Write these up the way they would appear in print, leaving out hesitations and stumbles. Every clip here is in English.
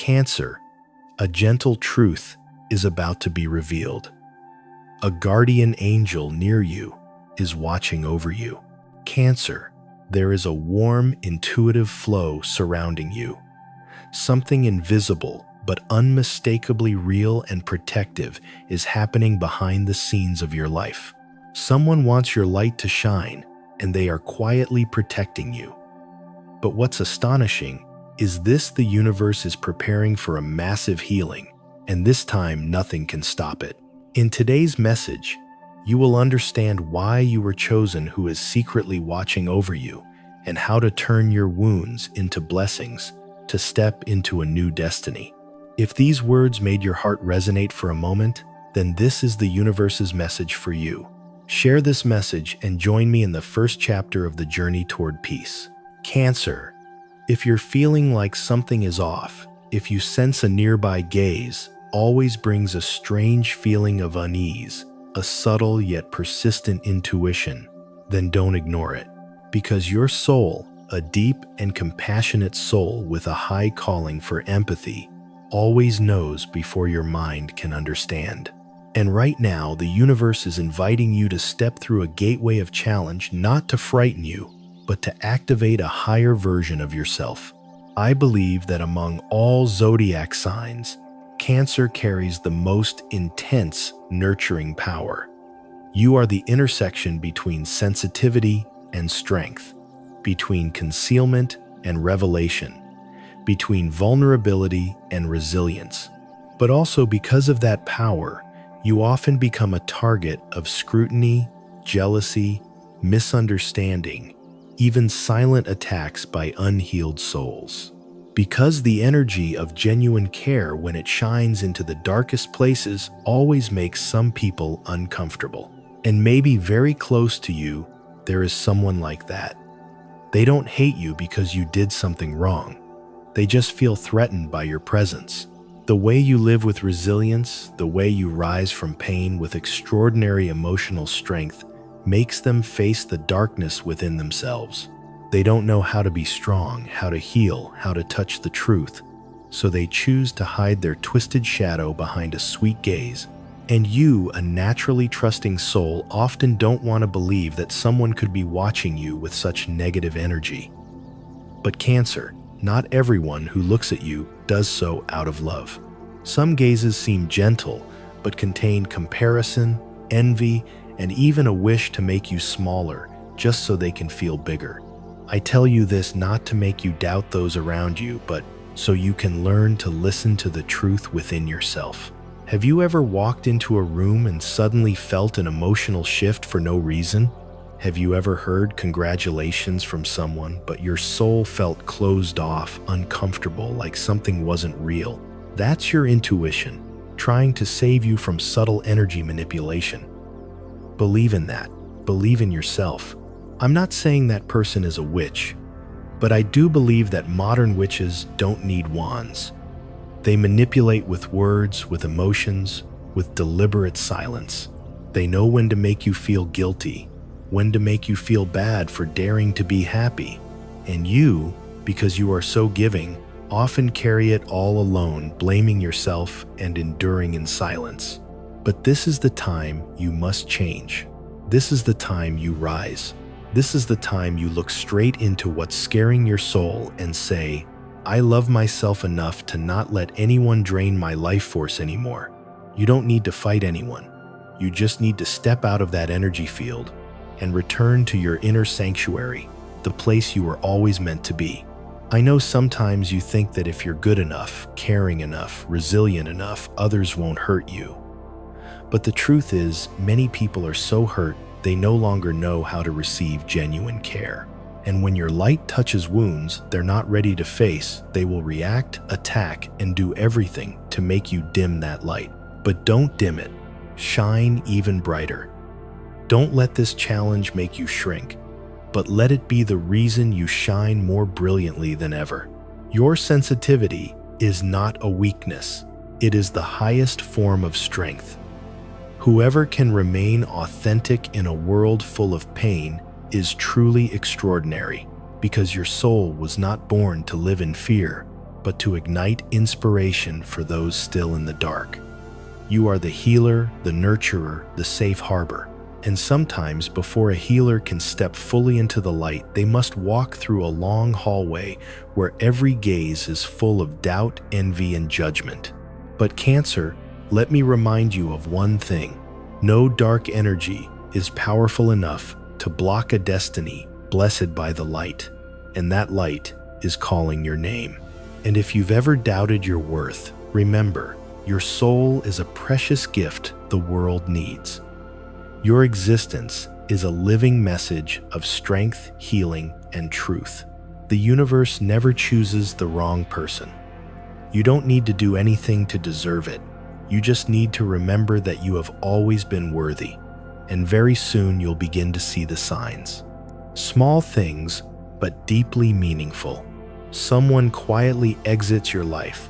Cancer, a gentle truth is about to be revealed. A guardian angel near you is watching over you. Cancer, there is a warm, intuitive flow surrounding you. Something invisible but unmistakably real and protective is happening behind the scenes of your life. Someone wants your light to shine, and they are quietly protecting you. But what's astonishing is the universe is preparing for a massive healing, and this time nothing can stop it. In today's message, you will understand why you were chosen, who is secretly watching over you, and how to turn your wounds into blessings to step into a new destiny. If these words made your heart resonate for a moment, then this is the universe's message for you. Share this message and join me in the first chapter of the journey toward peace. Cancer, if you're feeling like something is off, if you sense a nearby gaze, always brings a strange feeling of unease, a subtle yet persistent intuition, then don't ignore it. Because your soul, a deep and compassionate soul with a high calling for empathy, always knows before your mind can understand. And right now, the universe is inviting you to step through a gateway of challenge, not to frighten you, but to activate a higher version of yourself. I believe that among all zodiac signs, Cancer carries the most intense nurturing power. You are the intersection between sensitivity and strength, between concealment and revelation, between vulnerability and resilience. But also because of that power, you often become a target of scrutiny, jealousy, misunderstanding, even silent attacks by unhealed souls. Because the energy of genuine care, when it shines into the darkest places, always makes some people uncomfortable. And maybe very close to you, there is someone like that. They don't hate you because you did something wrong. They just feel threatened by your presence. The way you live with resilience, the way you rise from pain with extraordinary emotional strength, makes them face the darkness within themselves. They don't know how to be strong, how to heal, how to touch the truth, so they choose to hide their twisted shadow behind a sweet gaze. And you, a naturally trusting soul, often don't want to believe that someone could be watching you with such negative energy. But Cancer, not everyone who looks at you does so out of love. Some gazes seem gentle, but contain comparison, envy, and even a wish to make you smaller, just so they can feel bigger. I tell you this not to make you doubt those around you, but so you can learn to listen to the truth within yourself. Have you ever walked into a room and suddenly felt an emotional shift for no reason? Have you ever heard congratulations from someone, but your soul felt closed off, uncomfortable, like something wasn't real? That's your intuition, trying to save you from subtle energy manipulation. Believe in that. Believe in yourself. I'm not saying that person is a witch, but I do believe that modern witches don't need wands. They manipulate with words, with emotions, with deliberate silence. They know when to make you feel guilty, when to make you feel bad for daring to be happy. And you, because you are so giving, often carry it all alone, blaming yourself and enduring in silence. But this is the time you must change. This is the time you rise. This is the time you look straight into what's scaring your soul and say, I love myself enough to not let anyone drain my life force anymore. You don't need to fight anyone. You just need to step out of that energy field and return to your inner sanctuary, the place you were always meant to be. I know sometimes you think that if you're good enough, caring enough, resilient enough, others won't hurt you. But the truth is, many people are so hurt they no longer know how to receive genuine care. And when your light touches wounds they're not ready to face, they will react, attack, and do everything to make you dim that light. But don't dim it. Shine even brighter. Don't let this challenge make you shrink, but let it be the reason you shine more brilliantly than ever. Your sensitivity is not a weakness. It is the highest form of strength. Whoever can remain authentic in a world full of pain is truly extraordinary, because your soul was not born to live in fear. but to ignite inspiration for those still in the dark. You are the healer, the nurturer, the safe harbor. And sometimes, before a healer can step fully into the light, they must walk through a long hallway where every gaze is full of doubt, envy, and judgment. But Cancer, let me remind you of one thing. No dark energy is powerful enough to block a destiny blessed by the light, and that light is calling your name. And if you've ever doubted your worth, remember, your soul is a precious gift the world needs. Your existence is a living message of strength, healing, and truth. The universe never chooses the wrong person. You don't need to do anything to deserve it. You just need to remember that you have always been worthy, and very soon you'll begin to see the signs. Small things, but deeply meaningful. Someone quietly exits your life.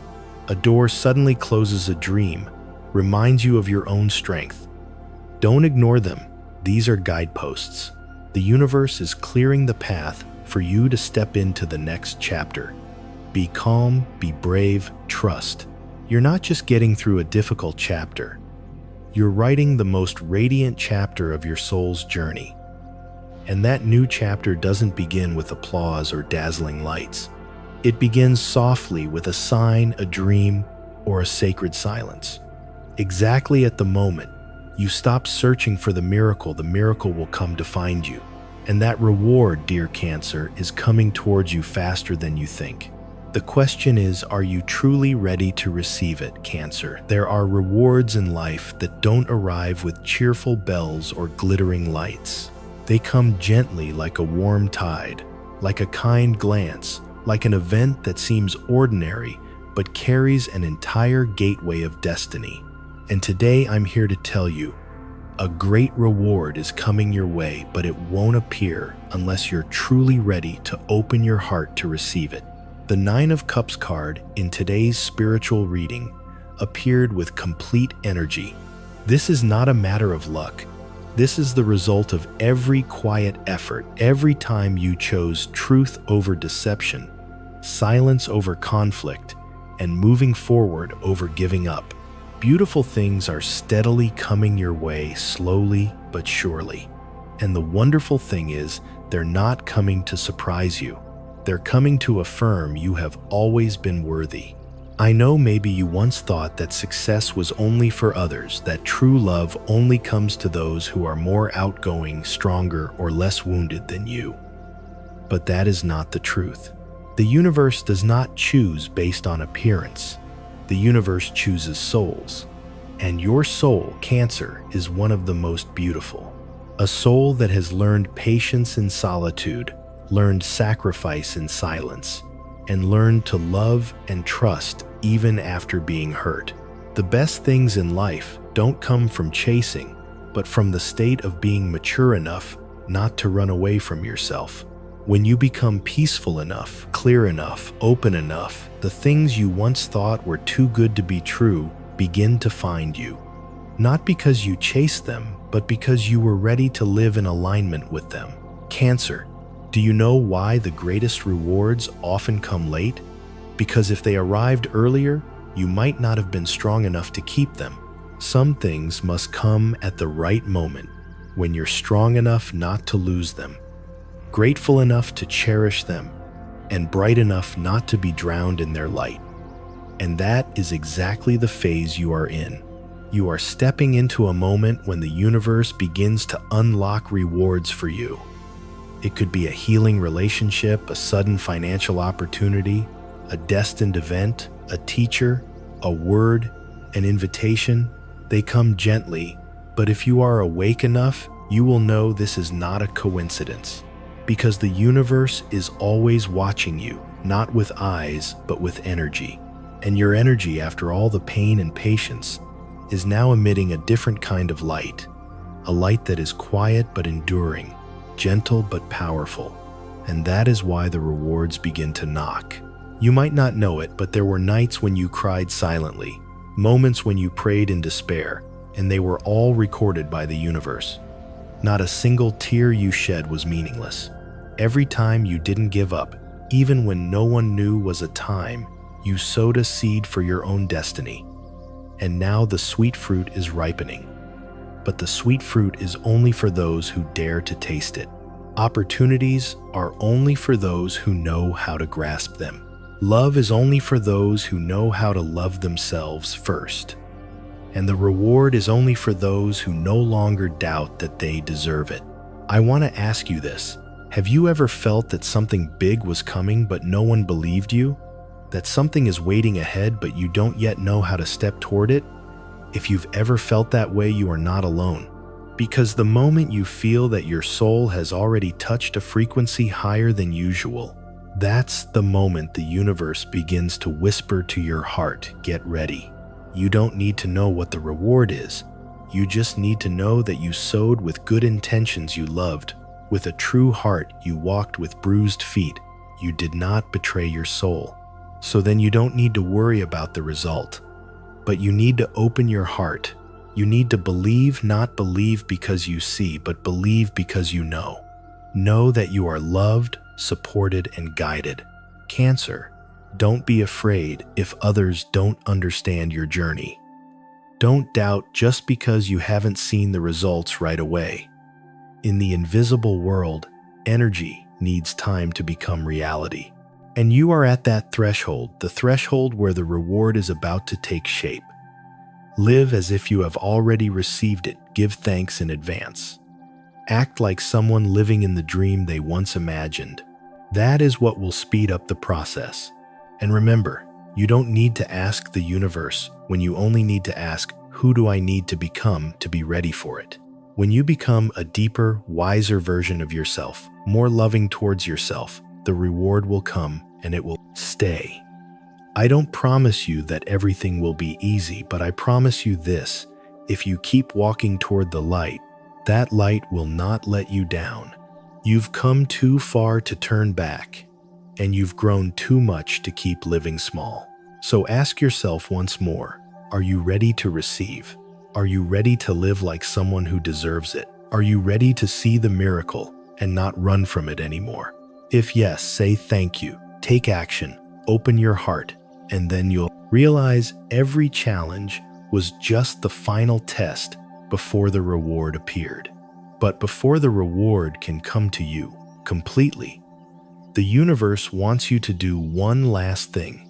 A door suddenly closes a dream, reminds you of your own strength. Don't ignore them. These are guideposts. The universe is clearing the path for you to step into the next chapter. Be calm, be brave, trust. You're not just getting through a difficult chapter. You're writing the most radiant chapter of your soul's journey. And that new chapter doesn't begin with applause or dazzling lights. It begins softly with a sign, a dream, or a sacred silence. Exactly at the moment you stop searching for the miracle will come to find you. And that reward, dear Cancer, is coming towards you faster than you think. The question is, are you truly ready to receive it, Cancer? There are rewards in life that don't arrive with cheerful bells or glittering lights. They come gently, like a warm tide, like a kind glance, like an event that seems ordinary but carries an entire gateway of destiny. And today I'm here to tell you, a great reward is coming your way, but it won't appear unless you're truly ready to open your heart to receive it. The Nine of Cups card in today's spiritual reading appeared with complete energy. This is not a matter of luck. This is the result of every quiet effort, every time you chose truth over deception, silence over conflict, and moving forward over giving up. Beautiful things are steadily coming your way, slowly but surely. And the wonderful thing is, they're not coming to surprise you. They're coming to affirm you have always been worthy. I know maybe you once thought that success was only for others, that true love only comes to those who are more outgoing, stronger, or less wounded than you. But that is not the truth. The universe does not choose based on appearance. The universe chooses souls. And your soul, Cancer, is one of the most beautiful. A soul that has learned patience in solitude, learned sacrifice in silence, and learned to love and trust even after being hurt. The best things in life don't come from chasing, but from the state of being mature enough not to run away from yourself. When you become peaceful enough, clear enough, open enough, the things you once thought were too good to be true begin to find you. Not because you chased them, but because you were ready to live in alignment with them. Cancer, do you know why the greatest rewards often come late? Because if they arrived earlier, you might not have been strong enough to keep them. Some things must come at the right moment, when you're strong enough not to lose them, grateful enough to cherish them, and bright enough not to be drowned in their light. And that is exactly the phase you are in. You are stepping into a moment when the universe begins to unlock rewards for you. It could be a healing relationship, a sudden financial opportunity, a destined event, a teacher, a word, an invitation. They come gently, but if you are awake enough, you will know this is not a coincidence. Because the universe is always watching you, not with eyes, but with energy. And your energy, after all the pain and patience, is now emitting a different kind of light. A light that is quiet but enduring, gentle but powerful. And that is why the rewards begin to knock. You might not know it, but there were nights when you cried silently, moments when you prayed in despair, and they were all recorded by the universe. Not a single tear you shed was meaningless. Every time you didn't give up, even when no one knew was a time, You sowed a seed for your own destiny, and now the sweet fruit is ripening. But the sweet fruit is only for those who dare to taste it. Opportunities are only for those who know how to grasp them. Love is only for those who know how to love themselves first. And the reward is only for those who no longer doubt that they deserve it. I want to ask you this. Have you ever felt that something big was coming but no one believed you? That something is waiting ahead but you don't yet know how to step toward it? If you've ever felt that way, you are not alone. Because the moment you feel that your soul has already touched a frequency higher than usual, that's the moment the universe begins to whisper to your heart, get ready. You don't need to know what the reward is. You just need to know that you sowed with good intentions, you loved. With a true heart, you walked with bruised feet. You did not betray your soul. So then you don't need to worry about the result. But you need to open your heart. You need to believe, not believe because you see, but believe because you know. Know that you are loved, supported, and guided. Cancer, don't be afraid if others don't understand your journey. Don't doubt just because you haven't seen the results right away. In the invisible world, energy needs time to become reality. And you are at that threshold, the threshold where the reward is about to take shape. Live as if you have already received it. Give thanks in advance. Act like someone living in the dream they once imagined. That is what will speed up the process. And remember, you don't need to ask the universe when you only need to ask, who do I need to become to be ready for it? When you become a deeper, wiser version of yourself, more loving towards yourself, the reward will come and it will stay. I don't promise you that everything will be easy, but I promise you this: if you keep walking toward the light, that light will not let you down. You've come too far to turn back, and you've grown too much to keep living small. So ask yourself once more, are you ready to receive? Are you ready to live like someone who deserves it? Are you ready to see the miracle and not run from it anymore? If yes, say thank you, take action, open your heart, and then you'll realize every challenge was just the final test before the reward appeared. But before the reward can come to you completely, the universe wants you to do one last thing.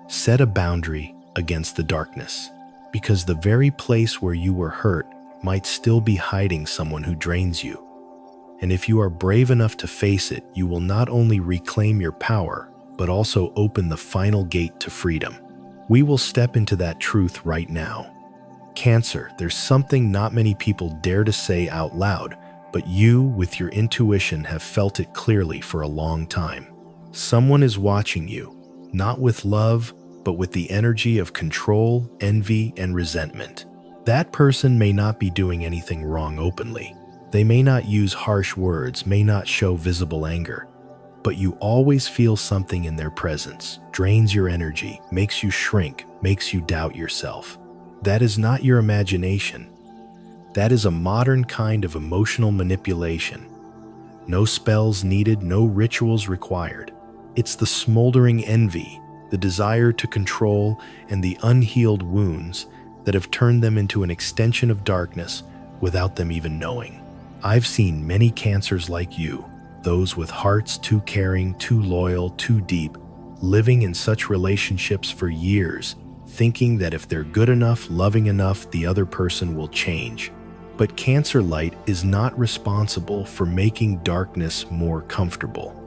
Set a boundary against the darkness, because the very place where you were hurt might still be hiding someone who drains you. And if you are brave enough to face it, you will not only reclaim your power, but also open the final gate to freedom. We will step into that truth right now. Cancer, there's something not many people dare to say out loud, but you, with your intuition, have felt it clearly for a long time. Someone is watching you, not with love, but with the energy of control, envy, and resentment. That person may not be doing anything wrong openly. They may not use harsh words, may not show visible anger, but you always feel something in their presence, drains your energy, makes you shrink, makes you doubt yourself. That is not your imagination. That is a modern kind of emotional manipulation. No spells needed, no rituals required. It's the smoldering envy, the desire to control, and the unhealed wounds that have turned them into an extension of darkness without them even knowing. I've seen many cancers like you, those with hearts too caring, too loyal, too deep, living in such relationships for years, thinking that if they're good enough, loving enough, the other person will change. But Cancer light is not responsible for making darkness more comfortable.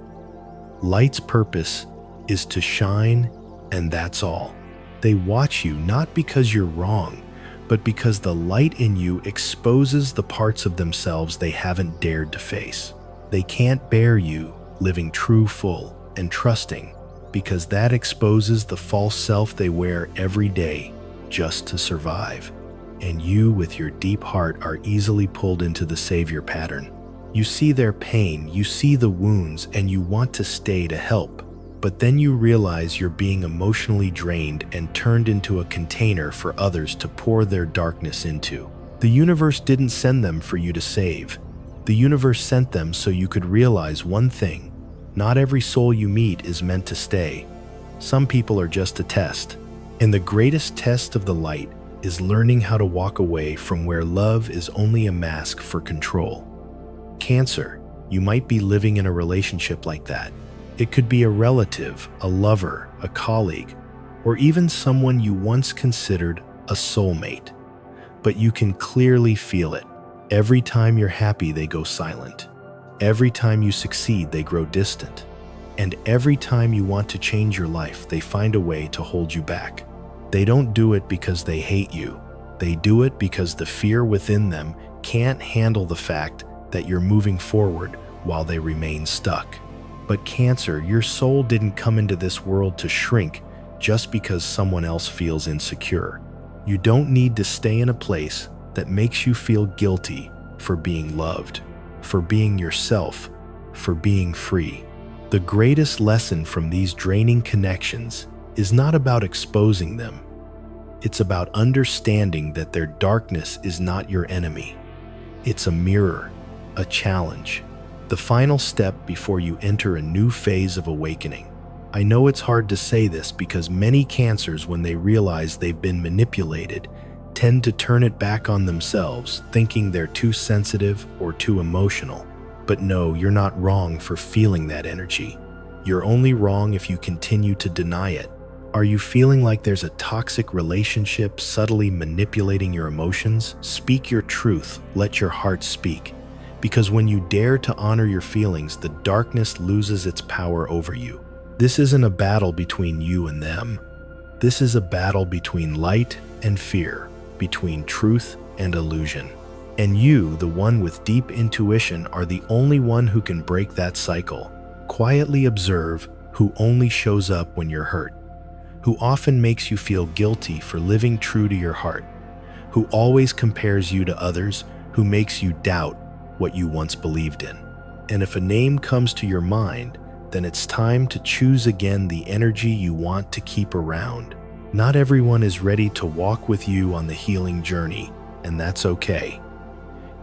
Light's purpose is to shine, and that's all. They watch you not because you're wrong, but because the light in you exposes the parts of themselves they haven't dared to face. They can't bear you living true, full, and trusting, because that exposes the false self they wear every day just to survive. And you, with your deep heart, are easily pulled into the savior pattern. You see their pain, you see the wounds, and you want to stay to help. But then you realize you're being emotionally drained and turned into a container for others to pour their darkness into. The universe didn't send them for you to save. The universe sent them so you could realize one thing: not every soul you meet is meant to stay. Some people are just a test. And the greatest test of the light is learning how to walk away from where love is only a mask for control. Cancer, you might be living in a relationship like that. It could be a relative, a lover, a colleague, or even someone you once considered a soulmate. But you can clearly feel it. Every time you're happy, they go silent. Every time you succeed, they grow distant. And every time you want to change your life, they find a way to hold you back. They don't do it because they hate you. They do it because the fear within them can't handle the fact that you're moving forward while they remain stuck. But Cancer, your soul didn't come into this world to shrink just because someone else feels insecure. You don't need to stay in a place that makes you feel guilty for being loved, for being yourself, for being free. The greatest lesson from these draining connections is not about exposing them. It's about understanding that their darkness is not your enemy. It's a mirror, a challenge, the final step before you enter a new phase of awakening. I know it's hard to say this because many Cancers, when they realize they've been manipulated, tend to turn it back on themselves, thinking they're too sensitive or too emotional. But no, you're not wrong for feeling that energy. You're only wrong if you continue to deny it. Are you feeling like there's a toxic relationship subtly manipulating your emotions? Speak your truth, let your heart speak. Because when you dare to honor your feelings, the darkness loses its power over you. This isn't a battle between you and them. This is a battle between light and fear, between truth and illusion. And you, the one with deep intuition, are the only one who can break that cycle. Quietly observe who only shows up when you're hurt, who often makes you feel guilty for living true to your heart, who always compares you to others, who makes you doubt what you once believed in. And if a name comes to your mind, then it's time to choose again the energy you want to keep around. Not everyone is ready to walk with you on the healing journey, and that's okay.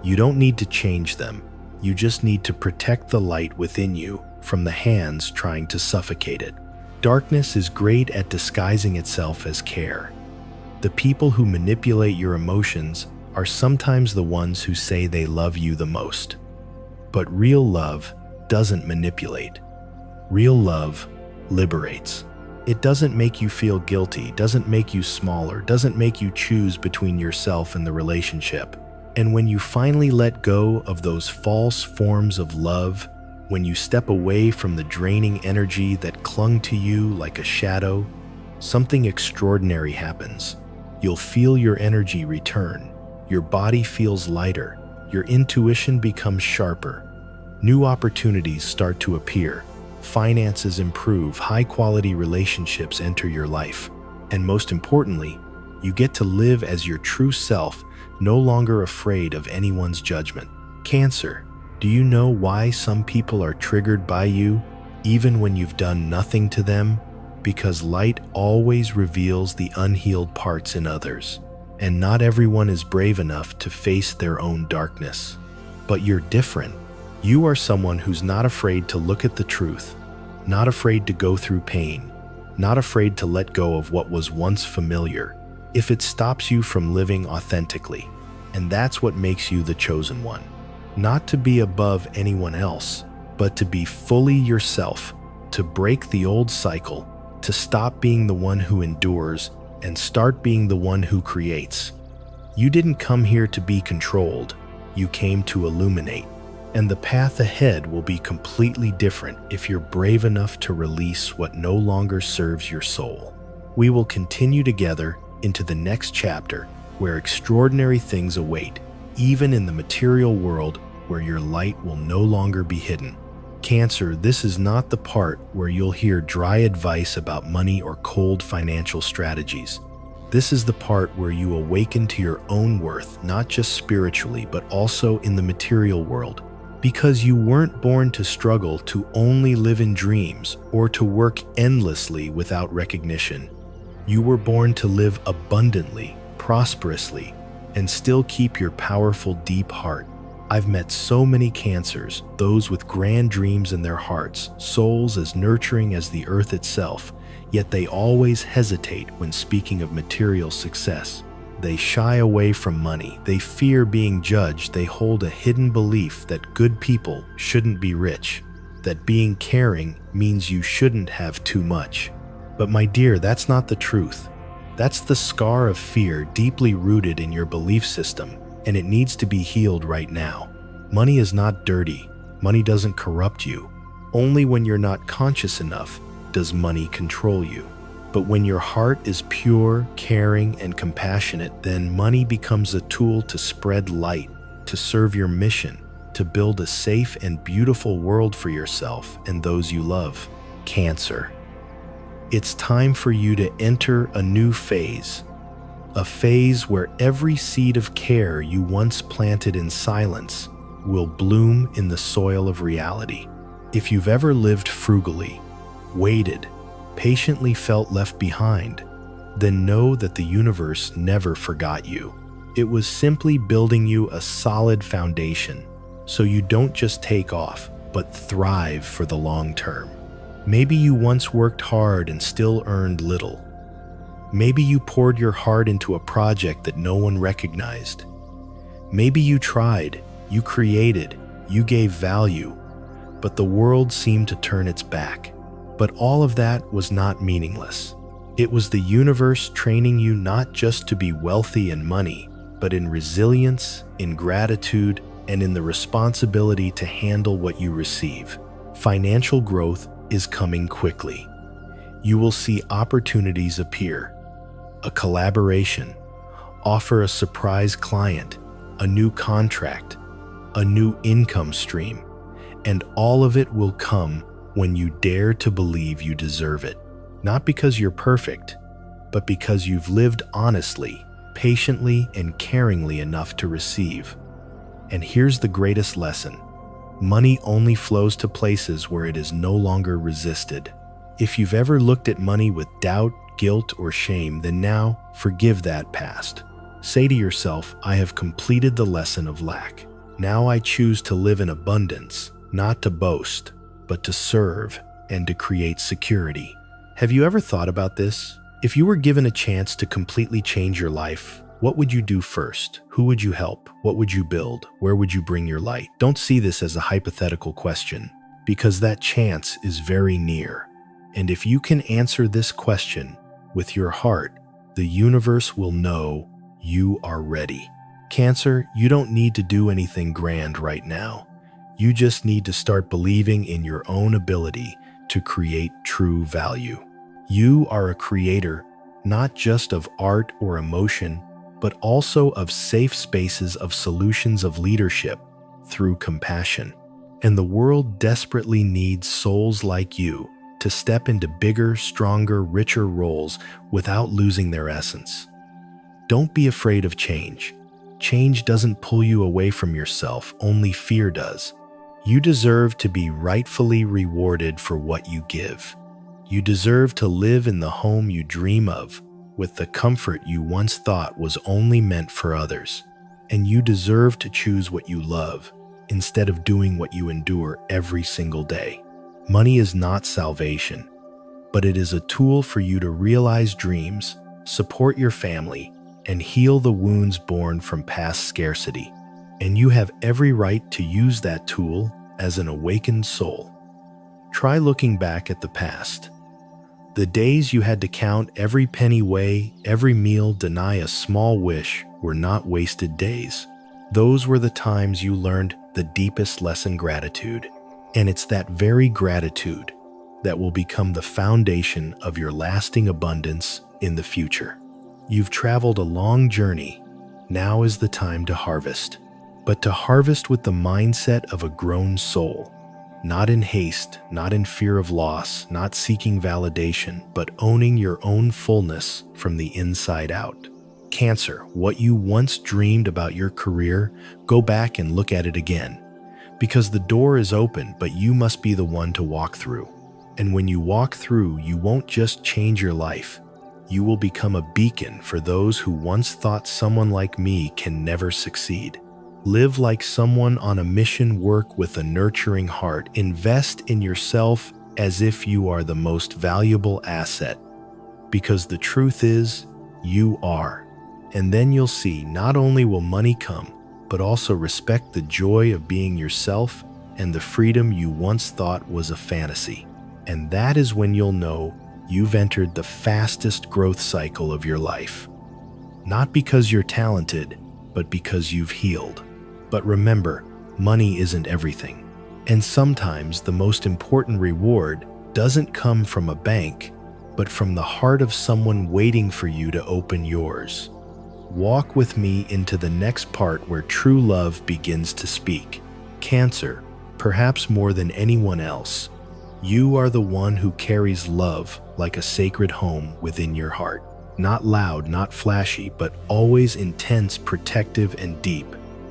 You don't need to change them. You just need to protect the light within you from the hands trying to suffocate it. Darkness is great at disguising itself as care. The people who manipulate your emotions are sometimes the ones who say they love you the most. But real love doesn't manipulate. Real love liberates. It doesn't make you feel guilty, doesn't make you smaller, doesn't make you choose between yourself and the relationship. And when you finally let go of those false forms of love, when you step away from the draining energy that clung to you like a shadow, something extraordinary happens. You'll feel your energy return. Your body feels lighter. Your intuition becomes sharper. New opportunities start to appear. Finances improve. High-quality relationships enter your life. And most importantly, you get to live as your true self, no longer afraid of anyone's judgment. Cancer, do you know why some people are triggered by you, even when you've done nothing to them? Because light always reveals the unhealed parts in others, and not everyone is brave enough to face their own darkness. But you're different. You are someone who's not afraid to look at the truth, not afraid to go through pain, not afraid to let go of what was once familiar, if it stops you from living authentically. And that's what makes you the chosen one. Not to be above anyone else, but to be fully yourself, to break the old cycle, to stop being the one who endures and start being the one who creates. You didn't come here to be controlled. You came to illuminate. And the path ahead will be completely different if you're brave enough to release what no longer serves your soul. We will continue together into the next chapter where extraordinary things await, even in the material world where your light will no longer be hidden. Cancer, this is not the part where you'll hear dry advice about money or cold financial strategies. This is the part where you awaken to your own worth, not just spiritually, but also in the material world. Because you weren't born to struggle, to only live in dreams, or to work endlessly without recognition. You were born to live abundantly, prosperously, and still keep your powerful, deep heart. I've met so many Cancers, those with grand dreams in their hearts, souls as nurturing as the earth itself, yet they always hesitate when speaking of material success. They shy away from money. They fear being judged. They hold a hidden belief that good people shouldn't be rich, that being caring means you shouldn't have too much. But my dear, that's not the truth. That's the scar of fear deeply rooted in your belief system, and it needs to be healed right now. Money is not dirty. Money doesn't corrupt you. Only when you're not conscious enough does money control you. But when your heart is pure, caring, and compassionate, then money becomes a tool to spread light, to serve your mission, to build a safe and beautiful world for yourself and those you love. Cancer. It's time for you to enter a new phase. A phase where every seed of care you once planted in silence will bloom in the soil of reality. If you've ever lived frugally, waited, patiently felt left behind, then know that the universe never forgot you. It was simply building you a solid foundation, so you don't just take off, but thrive for the long term. Maybe you once worked hard and still earned little. Maybe you poured your heart into a project that no one recognized. Maybe you tried, you created, you gave value, but the world seemed to turn its back. But all of that was not meaningless. It was the universe training you not just to be wealthy in money, but in resilience, in gratitude, and in the responsibility to handle what you receive. Financial growth is coming quickly. You will see opportunities appear, a collaboration, offer a surprise client, a new contract, a new income stream, and all of it will come when you dare to believe you deserve it. Not because you're perfect, but because you've lived honestly, patiently, and caringly enough to receive. And here's the greatest lesson. Money only flows to places where it is no longer resisted. If you've ever looked at money with doubt, guilt, or shame, then now forgive that past. Say to yourself, I have completed the lesson of lack. Now I choose to live in abundance, not to boast, but to serve and to create security. Have you ever thought about this? If you were given a chance to completely change your life, what would you do first? Who would you help? What would you build? Where would you bring your light? Don't see this as a hypothetical question, because that chance is very near. And if you can answer this question with your heart, the universe will know you are ready. Cancer, you don't need to do anything grand right now. You just need to start believing in your own ability to create true value. You are a creator, not just of art or emotion, but also of safe spaces of solutions of leadership through compassion. And the world desperately needs souls like you to step into bigger, stronger, richer roles without losing their essence. Don't be afraid of change. Change doesn't pull you away from yourself, only fear does. You deserve to be rightfully rewarded for what you give. You deserve to live in the home you dream of, with the comfort you once thought was only meant for others. And you deserve to choose what you love, instead of doing what you endure every single day. Money is not salvation, but it is a tool for you to realize dreams, support your family, and heal the wounds born from past scarcity. And you have every right to use that tool as an awakened soul. Try looking back at the past. The days you had to count every penny, weigh every meal, deny a small wish were not wasted days. Those were the times you learned the deepest lesson: gratitude. And it's that very gratitude that will become the foundation of your lasting abundance in the future. You've traveled a long journey. Now is the time to harvest. But to harvest with the mindset of a grown soul. Not in haste, not in fear of loss, not seeking validation, but owning your own fullness from the inside out. Cancer, what you once dreamed about your career, go back and look at it again. Because the door is open, but you must be the one to walk through. And when you walk through, you won't just change your life. You will become a beacon for those who once thought someone like me can never succeed. Live like someone on a mission, work with a nurturing heart, invest in yourself, as if you are the most valuable asset, because the truth is, you are. And then you'll see not only will money come, but also respect the joy of being yourself and the freedom you once thought was a fantasy. And that is when you'll know you've entered the fastest growth cycle of your life. Not because you're talented, but because you've healed. But remember, money isn't everything. And sometimes the most important reward doesn't come from a bank, but from the heart of someone waiting for you to open yours. Walk with me into the next part where true love begins to speak. Cancer, perhaps more than anyone else, you are the one who carries love like a sacred home within your heart. Not loud, not flashy, but always intense, protective, and deep.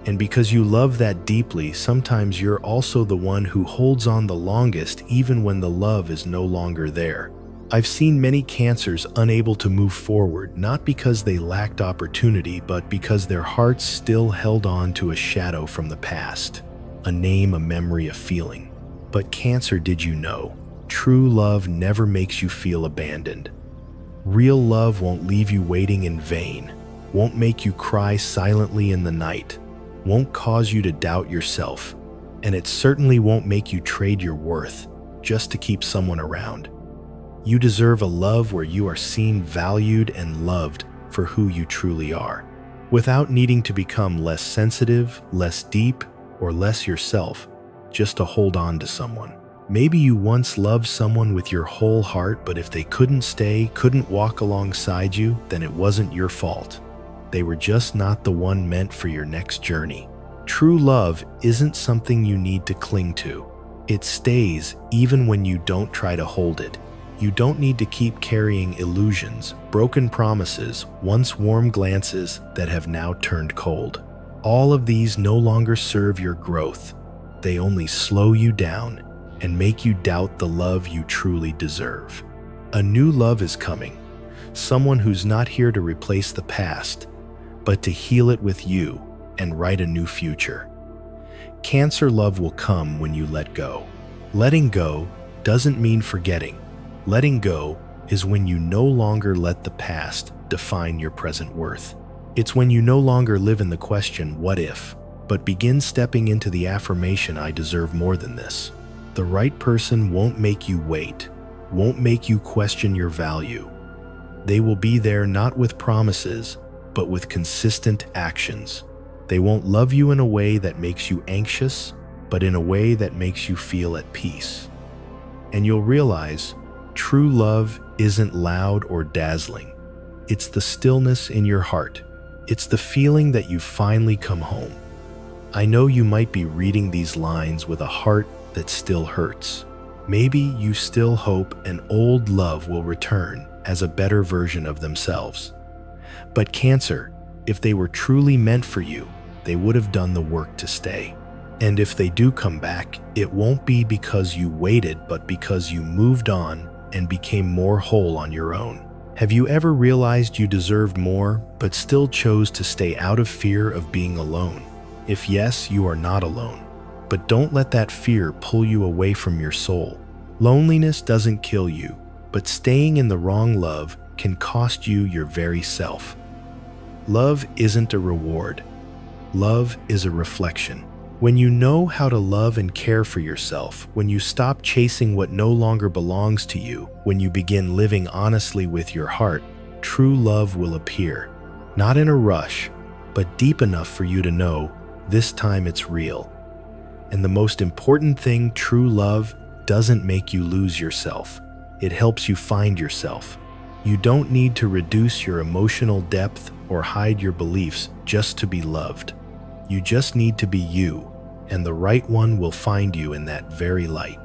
And because you love that deeply, sometimes you're also the one who holds on the longest even when the love is no longer there. I've seen many Cancers unable to move forward, not because they lacked opportunity, but because their hearts still held on to a shadow from the past. A name, a memory, a feeling. But Cancer, did you know? True love never makes you feel abandoned. Real love won't leave you waiting in vain, won't make you cry silently in the night, won't cause you to doubt yourself, and it certainly won't make you trade your worth just to keep someone around. You deserve a love where you are seen, valued, and loved for who you truly are, without needing to become less sensitive, less deep, or less yourself just to hold on to someone. Maybe you once loved someone with your whole heart, but if they couldn't stay, couldn't walk alongside you, then it wasn't your fault. They were just not the one meant for your next journey. True love isn't something you need to cling to. It stays even when you don't try to hold it. You don't need to keep carrying illusions, broken promises, once warm glances that have now turned cold. All of these no longer serve your growth. They only slow you down and make you doubt the love you truly deserve. A new love is coming, someone who's not here to replace the past, but to heal it with you and write a new future. Cancer love will come when you let go. Letting go doesn't mean forgetting. Letting go is when you no longer let the past define your present worth. It's when you no longer live in the question, what if, but begin stepping into the affirmation, I deserve more than this. The right person won't make you wait, won't make you question your value. They will be there not with promises, but with consistent actions. They won't love you in a way that makes you anxious, but in a way that makes you feel at peace. And you'll realize true love isn't loud or dazzling. It's the stillness in your heart. It's the feeling that you've finally come home. I know you might be reading these lines with a heart that still hurts. Maybe you still hope an old love will return as a better version of themselves. But Cancer, if they were truly meant for you, they would have done the work to stay. And if they do come back, it won't be because you waited, but because you moved on and became more whole on your own. Have you ever realized you deserved more, but still chose to stay out of fear of being alone? If yes, you are not alone. But don't let that fear pull you away from your soul. Loneliness doesn't kill you, but staying in the wrong love can cost you your very self. Love isn't a reward. Love is a reflection. When you know how to love and care for yourself, when you stop chasing what no longer belongs to you, when you begin living honestly with your heart, true love will appear. Not in a rush, but deep enough for you to know this time it's real. And the most important thing, true love doesn't make you lose yourself. It helps you find yourself. You don't need to reduce your emotional depth or hide your beliefs just to be loved. You just need to be you, and the right one will find you in that very light.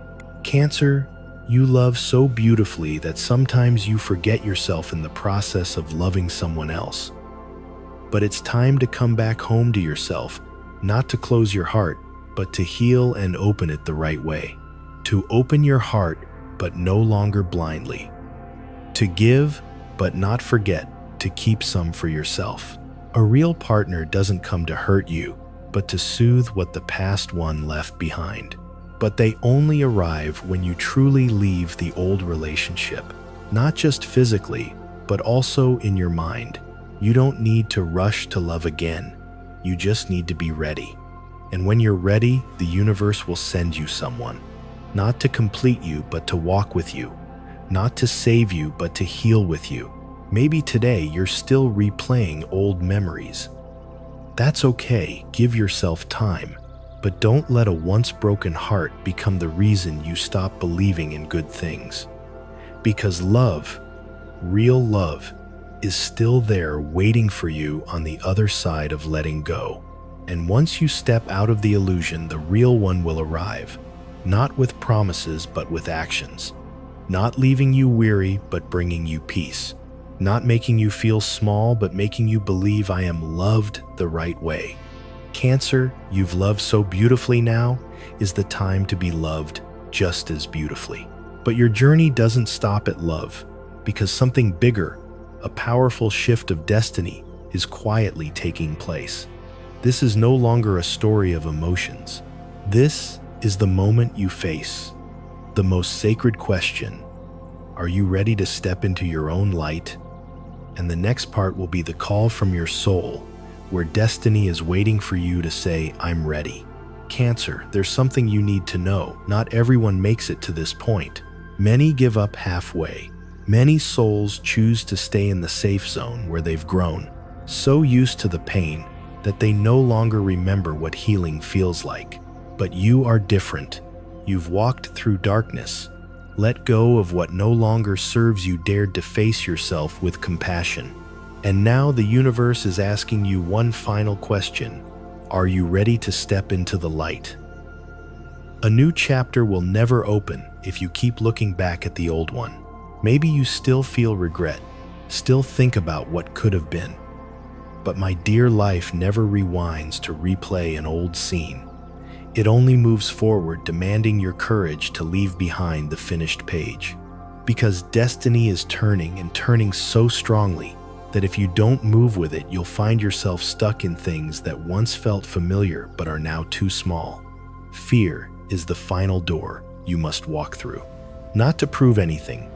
Cancer, you love so beautifully that sometimes you forget yourself in the process of loving someone else. But it's time to come back home to yourself, not to close your heart, but to heal and open it the right way. To open your heart, but no longer blindly. To give, but not forget to keep some for yourself. A real partner doesn't come to hurt you, but to soothe what the past one left behind. but they only arrive when you truly leave the old relationship, not just physically, but also in your mind. You don't need to rush to love again. You just need to be ready. And when you're ready, the universe will send you someone, not to complete you, but to walk with you, not to save you, but to heal with you. Maybe today you're still replaying old memories. That's okay, give yourself time, but don't let a once broken heart become the reason you stop believing in good things. Because love, real love, is still there waiting for you on the other side of letting go. And once you step out of the illusion, the real one will arrive, not with promises but with actions, not leaving you weary but bringing you peace, not making you feel small but making you believe I am loved the right way. Cancer, you've loved so beautifully. Now is the time to be loved just as beautifully. But your journey doesn't stop at love, because something bigger, a powerful shift of destiny, is quietly taking place. This is no longer a story of emotions. This is the moment you face the most sacred question. Are you ready to step into your own light? And the next part will be the call from your soul, where destiny is waiting for you to say, I'm ready. Cancer, there's something you need to know. Not everyone makes it to this point. Many give up halfway. Many souls choose to stay in the safe zone where they've grown, so used to the pain that they no longer remember what healing feels like. But you are different. You've walked through darkness, let go of what no longer serves you, dared to face yourself with compassion. And now the universe is asking you one final question. Are you ready to step into the light? A new chapter will never open if you keep looking back at the old one. Maybe you still feel regret, still think about what could have been. But my dear, life never rewinds to replay an old scene. It only moves forward, demanding your courage to leave behind the finished page. Because destiny is turning and turning so strongly that if you don't move with it, you'll find yourself stuck in things that once felt familiar but are now too small. Fear is the final door you must walk through, not to prove anything,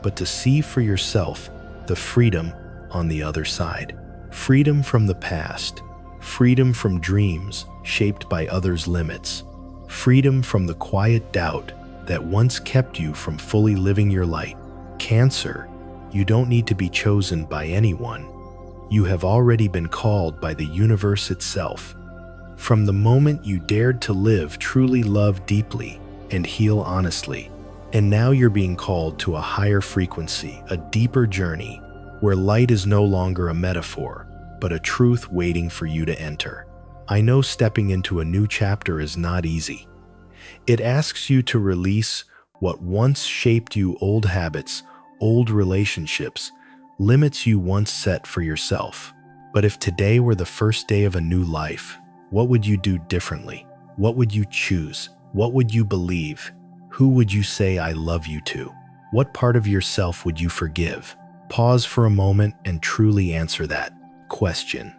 but to see for yourself the freedom on the other side. Freedom from the past, freedom from dreams shaped by others' limits, freedom from the quiet doubt that once kept you from fully living your light. Cancer, you don't need to be chosen by anyone. You have already been called by the universe itself. From the moment you dared to live, truly love deeply, and heal honestly. And now you're being called to a higher frequency, a deeper journey, where light is no longer a metaphor, but a truth waiting for you to enter. I know stepping into a new chapter is not easy. It asks you to release what once shaped you, old habits, old relationships, limits you once set for yourself. But if today were the first day of a new life, what would you do differently? What would you choose? What would you believe? Who would you say I love you to? What part of yourself would you forgive? Pause for a moment and truly answer that question.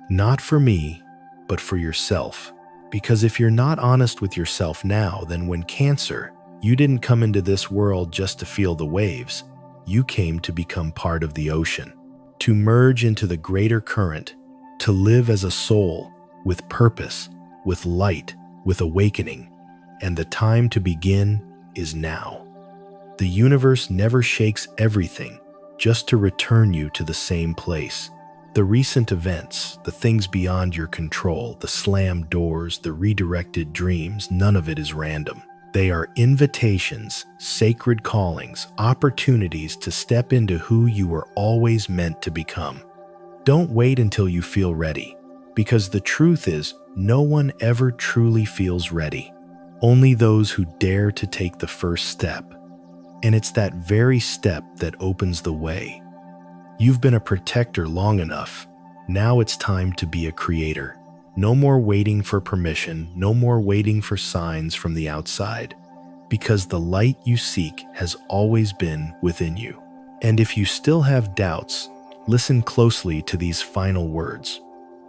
Not for me, but for yourself. Because if you're not honest with yourself now, then when Cancer, you didn't come into this world just to feel the waves. You came to become part of the ocean, to merge into the greater current, to live as a soul, with purpose, with light, with awakening. And the time to begin is now. The universe never shakes everything just to return you to the same place. The recent events, the things beyond your control, the slammed doors, the redirected dreams, none of it is random. They are invitations, sacred callings, opportunities to step into who you were always meant to become. Don't wait until you feel ready, because the truth is, no one ever truly feels ready. Only those who dare to take the first step. And it's that very step that opens the way. You've been a protector long enough. Now it's time to be a creator. No more waiting for permission, no more waiting for signs from the outside, because the light you seek has always been within you. And if you still have doubts, listen closely to these final words.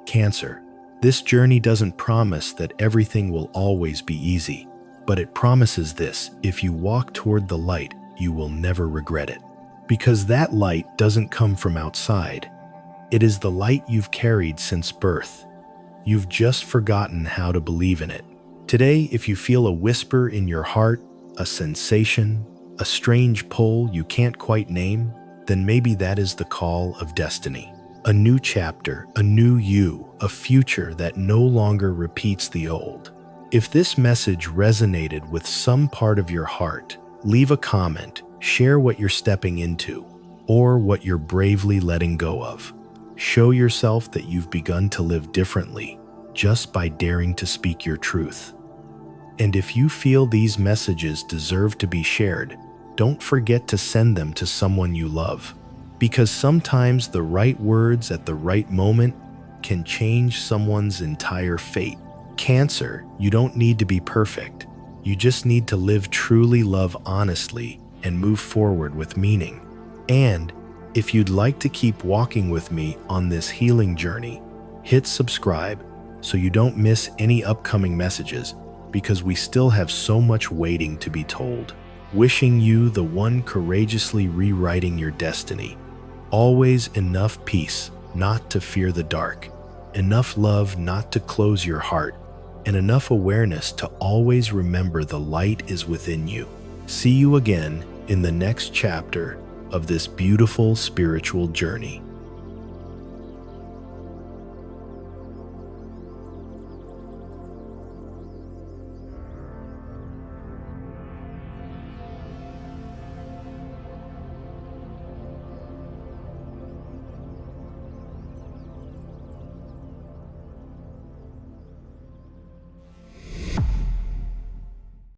Cancer, this journey doesn't promise that everything will always be easy. but it promises this: if you walk toward the light, you will never regret it. Because that light doesn't come from outside. It is the light you've carried since birth. You've just forgotten how to believe in it. Today, if you feel a whisper in your heart, a sensation, a strange pull you can't quite name, then maybe that is the call of destiny. A new chapter, a new you, a future that no longer repeats the old. If this message resonated with some part of your heart, leave a comment, share what you're stepping into, or what you're bravely letting go of. Show yourself that you've begun to live differently just by daring to speak your truth. And if you feel these messages deserve to be shared, don't forget to send them to someone you love. Because sometimes the right words at the right moment can change someone's entire fate. Cancer, you don't need to be perfect. You just need to live truly, love honestly, and move forward with meaning. And if you'd like to keep walking with me on this healing journey, hit subscribe so you don't miss any upcoming messages, because we still have so much waiting to be told. Wishing you the one courageously rewriting your destiny. Always enough peace not to fear the dark, enough love not to close your heart, and enough awareness to always remember the light is within you. See you again in the next chapter of this beautiful spiritual journey.